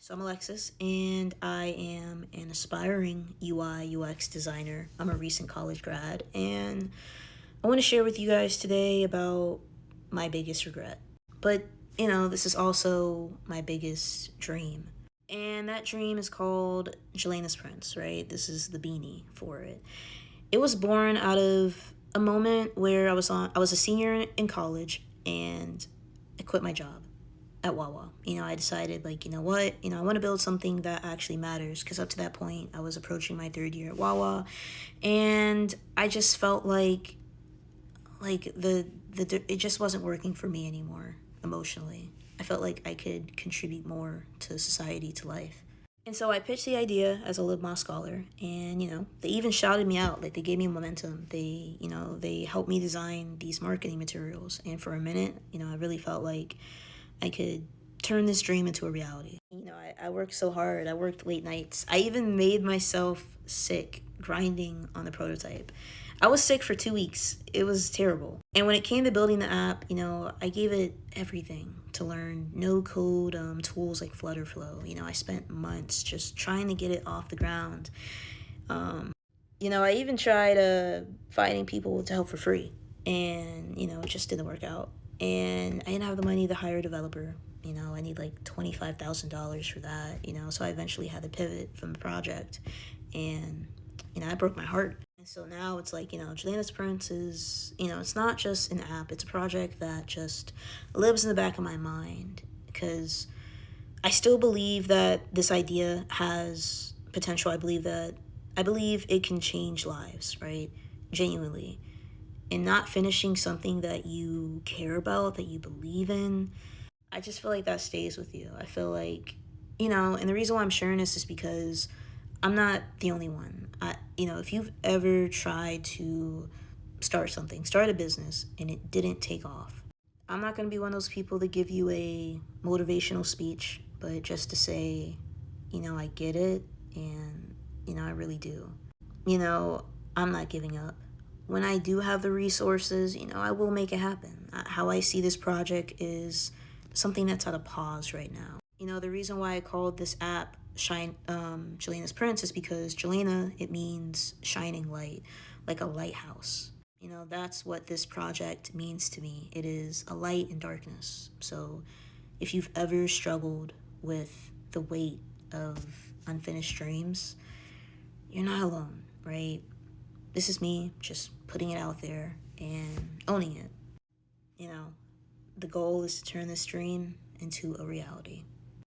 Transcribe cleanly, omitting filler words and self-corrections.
So I'm Alexis, and I am an aspiring UI UX designer. I'm a recent college grad, and I want to share with you guys today about my biggest regret. But, this is also my biggest dream. And that dream is called Jalena's Prince, right? This is the beanie for it. It was born out of a moment where I was a senior in college, and I quit my job at Wawa. I decided, like, you know what? I want to build something that actually matters, because up to that point, I was approaching my third year at Wawa, and I just felt like it just wasn't working for me anymore emotionally. I felt like I could contribute more to society, to life. And so I pitched the idea as a Libma scholar, and they even shouted me out. Like, they gave me momentum. They helped me design these marketing materials, and for a minute, I really felt like I could turn this dream into a reality. I worked so hard. I worked late nights. I even made myself sick grinding on the prototype. I was sick for 2 weeks. It was terrible. And when it came to building the app, I gave it everything to learn no code tools like Flutterflow. I spent months just trying to get it off the ground. I even tried finding people to help for free, and it just didn't work out. And I didn't have the money to hire a developer. I need like $25,000 for that. So I eventually had to pivot from the project, and I broke my heart. And so now it's like, Jalena's Prince is, it's not just an app. It's a project that just lives in the back of my mind, because I still believe that this idea has potential. I believe it can change lives, right? Genuinely. And not finishing something that you care about, that you believe in, I just feel like that stays with you. I feel like, and the reason why I'm sharing this is because I'm not the only one. If you've ever tried to start a business, and it didn't take off, I'm not going to be one of those people that give you a motivational speech, but just to say, I get it, and, I really do. I'm not giving up. When I do have the resources, I will make it happen. How I see this project is something that's at a pause right now. The reason why I called this app Jalena's Prince is because Jalena, it means shining light, like a lighthouse. That's what this project means to me. It is a light in darkness. So if you've ever struggled with the weight of unfinished dreams, you're not alone, right? This is me just putting it out there and owning it. The goal is to turn this dream into a reality.